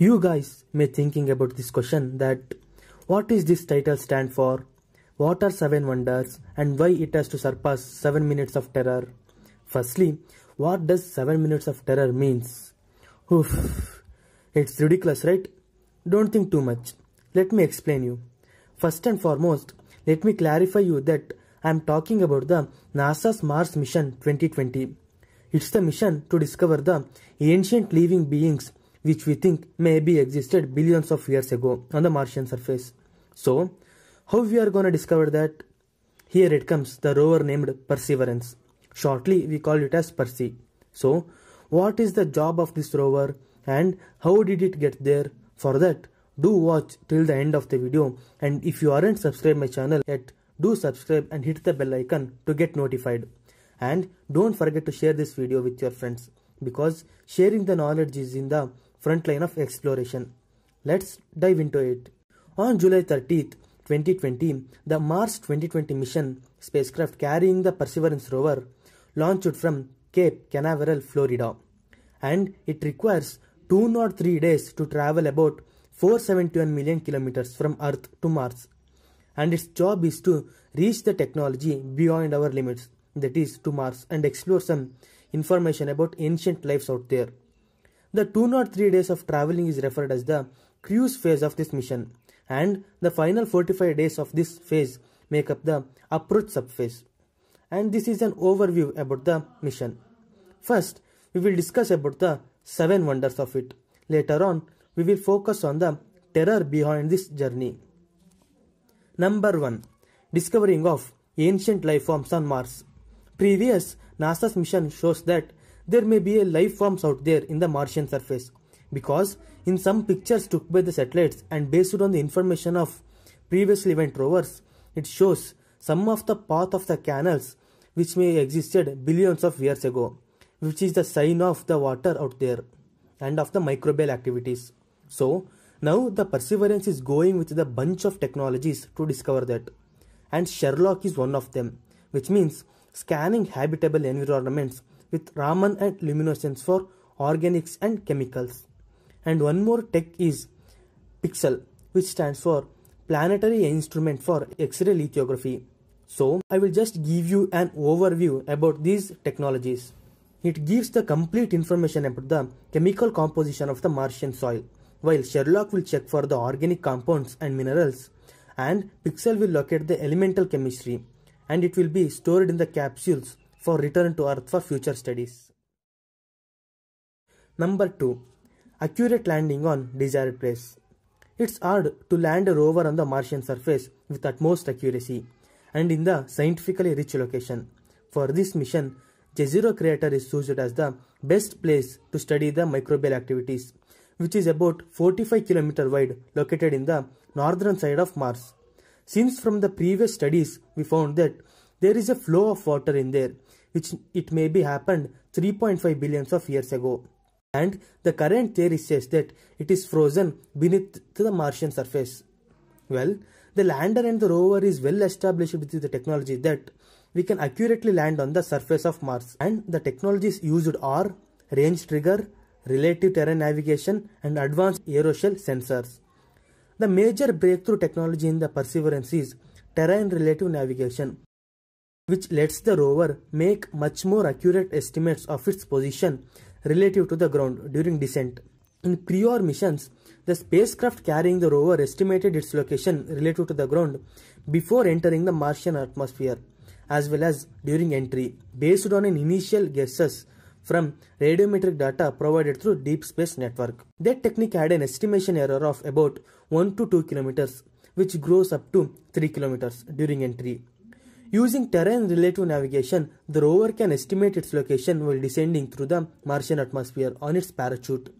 You guys may thinking about this question that what is this title stand for, what are 7 wonders and why it has to surpass 7 minutes of terror. Firstly, what does 7 minutes of terror means? Oof, it's ridiculous, right? Don't think too much. Let me explain you. First and foremost, let me clarify you that I am talking about the NASA's Mars mission 2020. It's the mission to discover the ancient living beings which we think maybe existed billions of years ago on the Martian surface. So, how we are gonna discover that? Here it comes, the rover named Perseverance. Shortly, we call it as Percy. So, what is the job of this rover and how did it get there? For that, do watch till the end of the video, and if you aren't subscribed my channel yet, do subscribe and hit the bell icon to get notified. And don't forget to share this video with your friends, because sharing the knowledge is in the front line of exploration. Let's dive into it. On July 30th, 2020, the Mars 2020 mission spacecraft carrying the Perseverance rover launched from Cape Canaveral, Florida, and it requires 203 days to travel about 471 million kilometers from Earth to Mars. And its job is to reach the technology beyond our limits, that is to Mars, and explore some information about ancient lives out there. The 203 days of traveling is referred as the cruise phase of this mission, and the final 45 days of this phase make up the approach subphase. And this is an overview about the mission. First, we will discuss about the 7 wonders of it. Later on, we will focus on the terror behind this journey. Number 1. Discovering of ancient life forms on Mars. Previous NASA's mission shows that there may be a life forms out there in the Martian surface, because in some pictures took by the satellites and based on the information of previously went rovers, it shows some of the path of the canals which may existed billions of years ago, which is the sign of the water out there and of the microbial activities. So now the Perseverance is going with the bunch of technologies to discover that, and Sherlock is one of them, which means scanning habitable environments with Raman and luminescence for organics and chemicals. And one more tech is PIXL, which stands for Planetary Instrument for X-ray Lithography. So I will just give you an overview about these technologies. It gives the complete information about the chemical composition of the Martian soil, while Sherlock will check for the organic compounds and minerals, and PIXL will locate the elemental chemistry, and it will be stored in the capsules for return to Earth for future studies. Number 2. Accurate landing on desired place. It's hard to land a rover on the Martian surface with utmost accuracy and in the scientifically rich location. For this mission, Jezero crater is chosen as the best place to study the microbial activities, which is about 45 km wide, located in the northern side of Mars. Since from the previous studies we found that there is a flow of water in there, which it may be happened 3.5 billions of years ago. And the current theory says that it is frozen beneath the Martian surface. Well, the lander and the rover is well established with the technology that we can accurately land on the surface of Mars. And the technologies used are range trigger, relative terrain navigation, and advanced aeroshell sensors. The major breakthrough technology in the Perseverance is terrain relative navigation, which lets the rover make much more accurate estimates of its position relative to the ground during descent. In prior missions, the spacecraft carrying the rover estimated its location relative to the ground before entering the Martian atmosphere, as well as during entry, based on an initial guesses from radiometric data provided through Deep Space Network. That technique had an estimation error of about 1 to 2 kilometers, which grows up to 3 kilometers during entry. Using terrain relative navigation, the rover can estimate its location while descending through the Martian atmosphere on its parachute.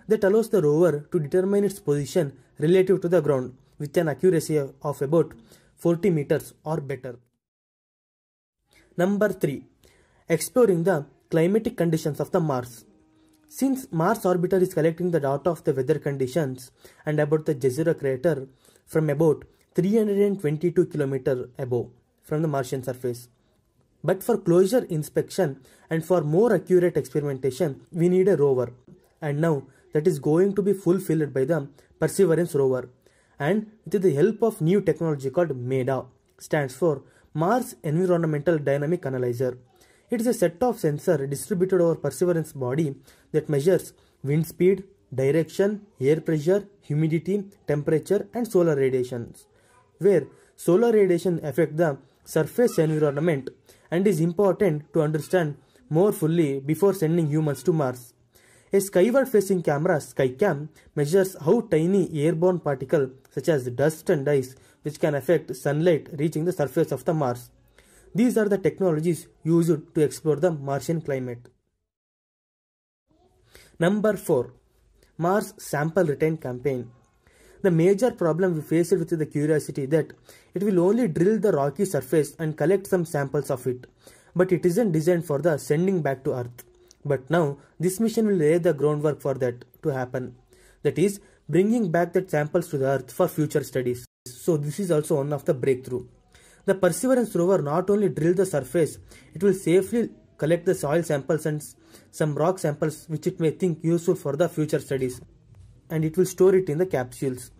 That allows the rover to determine its position relative to the ground with an accuracy of about 40 meters or better. Number 3. Exploring the climatic conditions of the Mars. Since Mars orbiter is collecting the data of the weather conditions and about the Jezero crater from about 322 km above from the Martian surface. But for closer inspection and for more accurate experimentation, we need a rover. And now that is going to be fulfilled by the Perseverance rover, and with the help of new technology called MEDA, stands for Mars Environmental Dynamic Analyzer. It is a set of sensors distributed over Perseverance body that measures wind speed, direction, air pressure, humidity, temperature, and solar radiations, where solar radiation affect the surface environment and is important to understand more fully before sending humans to Mars. A skyward facing camera, SkyCam, measures how tiny airborne particles such as dust and ice which can affect sunlight reaching the surface of the Mars. These are the technologies used to explore the Martian climate. Number 4. Mars Sample Return Campaign. The major problem we faced with the Curiosity that it will only drill the rocky surface and collect some samples of it, but it isn't designed for the sending back to Earth. But now this mission will lay the groundwork for that to happen. That is, bringing back that samples to the Earth for future studies. So this is also one of the breakthrough. The Perseverance rover not only drill the surface, it will safely collect the soil samples and some rock samples which it may think useful for the future studies, and it will store it in the capsules.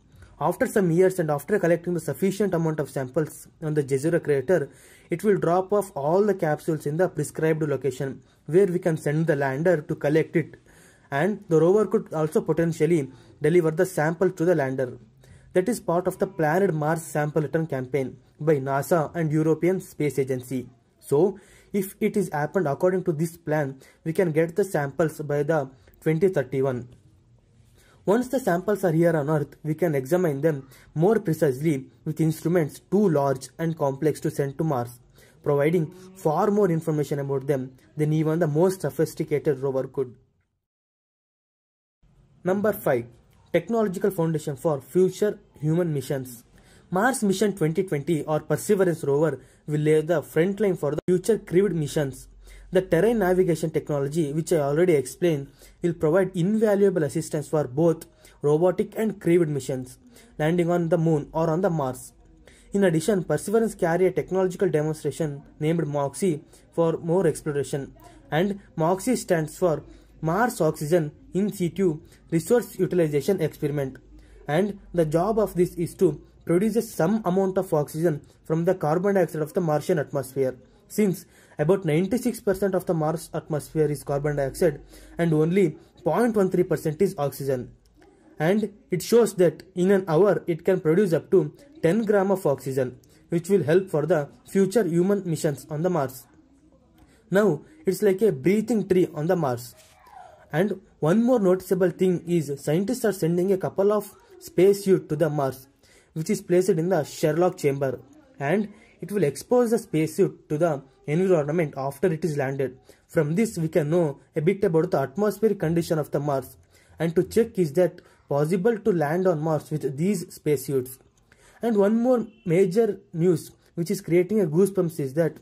After some years and after collecting the sufficient amount of samples on the Jezero crater, it will drop off all the capsules in the prescribed location where we can send the lander to collect it, and the rover could also potentially deliver the sample to the lander. That is part of the planned Mars Sample Return Campaign by NASA and European Space Agency. So, if it is happened according to this plan, we can get the samples by the 2031. Once the samples are here on Earth, we can examine them more precisely with instruments too large and complex to send to Mars, providing far more information about them than even the most sophisticated rover could. Number 5. Technological Foundation for Future Human Missions. Mars Mission 2020 or Perseverance rover will lay the front line for the future crewed missions. The terrain navigation technology, which I already explained, will provide invaluable assistance for both robotic and crewed missions, landing on the Moon or on the Mars. In addition, Perseverance carry a technological demonstration named MOXIE for more exploration, and MOXIE stands for Mars Oxygen In Situ Resource Utilization Experiment, and the job of this is to produce some amount of oxygen from the carbon dioxide of the Martian atmosphere, since about 96% of the Mars atmosphere is carbon dioxide and only 0.13% is oxygen. And it shows that in an hour it can produce up to 10 grams of oxygen, which will help for the future human missions on the Mars. Now it's like a breathing tree on the Mars. And one more noticeable thing is scientists are sending a couple of spacesuits to the Mars, which is placed in the Sherlock chamber, and it will expose the spacesuit to the environment after it is landed. From this we can know a bit about the atmospheric condition of the Mars, and to check is that possible to land on Mars with these spacesuits. And one more major news which is creating a goosebumps is that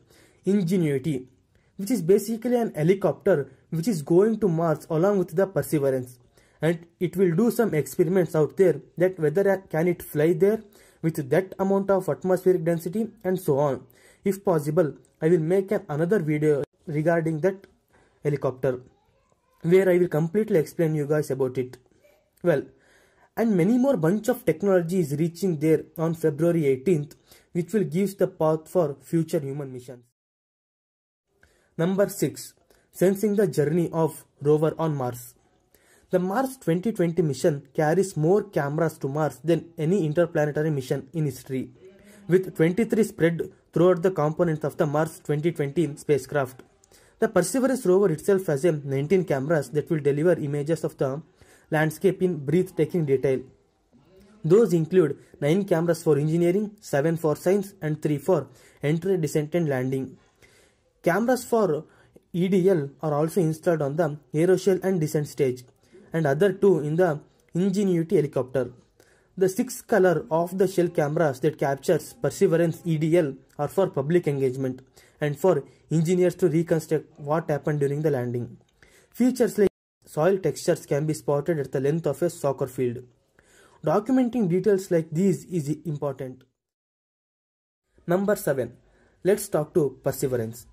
Ingenuity, which is basically an helicopter which is going to Mars along with the Perseverance, and it will do some experiments out there that whether can it fly there with that amount of atmospheric density and so on. If possible, I will make another video regarding that helicopter where I will completely explain you guys about it. Well, and many more bunch of technology is reaching there on February 18th, which will give the path for future human missions. Number 6. Sensing the journey of rover on Mars. The Mars 2020 mission carries more cameras to Mars than any interplanetary mission in history, with 23 spread throughout the components of the Mars 2020 spacecraft. The Perseverance rover itself has 19 cameras that will deliver images of the landscape in breathtaking detail. Those include 9 cameras for engineering, 7 for science, and 3 for entry, descent, and landing. Cameras for EDL are also installed on the aeroshell and descent stage, and other 2 in the Ingenuity helicopter. The 6 color of the shell cameras that captures Perseverance EDL are for public engagement and for engineers to reconstruct what happened during the landing. Features like soil textures can be spotted at the length of a soccer field. Documenting details like these is important. Number 7. Let's talk to Perseverance.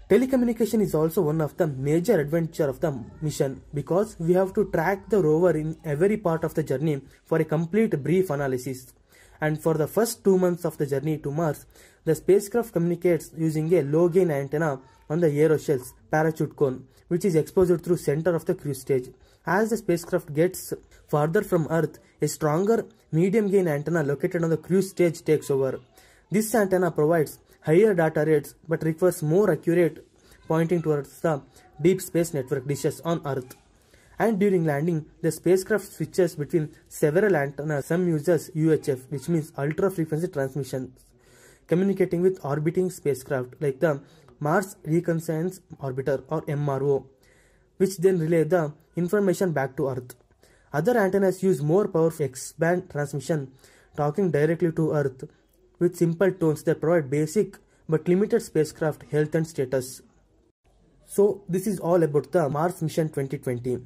Telecommunication is also one of the major advantage of the mission because we have to track the rover in every part of the journey for a complete brief analysis. And for the first 2 months of the journey to Mars, the spacecraft communicates using a low-gain antenna on the aeroshell's parachute cone, which is exposed through center of the cruise stage. As the spacecraft gets farther from Earth, a stronger medium-gain antenna located on the cruise stage takes over. This antenna provides higher data rates but requires more accurate pointing towards the deep space network dishes on Earth. And during landing, the spacecraft switches between several antennas. Some uses UHF, which means ultra frequency transmissions, communicating with orbiting spacecraft like the Mars Reconnaissance Orbiter or MRO, which then relay the information back to Earth. Other antennas use more powerful X-band transmission, talking directly to Earth with simple tones that provide basic but limited spacecraft health and status. So this is all about the Mars Mission 2020.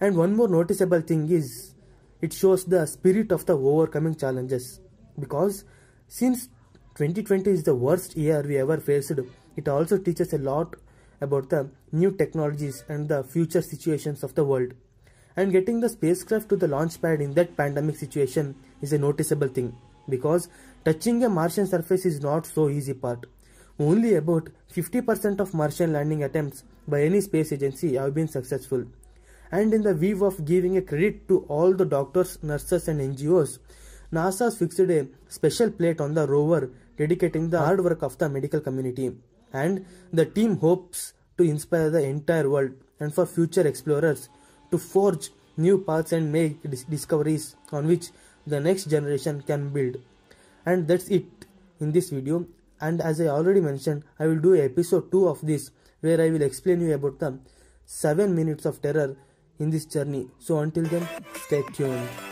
And one more noticeable thing is it shows the spirit of the overcoming challenges, because since 2020 is the worst year we ever faced, it also teaches a lot about the new technologies and the future situations of the world. And getting the spacecraft to the launch pad in that pandemic situation is a noticeable thing, because touching a Martian surface is not so easy part. Only about 50% of Martian landing attempts by any space agency have been successful. And in the view of giving a credit to all the doctors, nurses and NGOs, NASA has fixed a special plate on the rover dedicating the hard work of the medical community. And the team hopes to inspire the entire world and for future explorers to forge new paths and make discoveries on which the next generation can build. And that's it in this video. And as I already mentioned, I will do episode 2 of this where I will explain you about the 7 minutes of terror in this journey. So until then, stay tuned.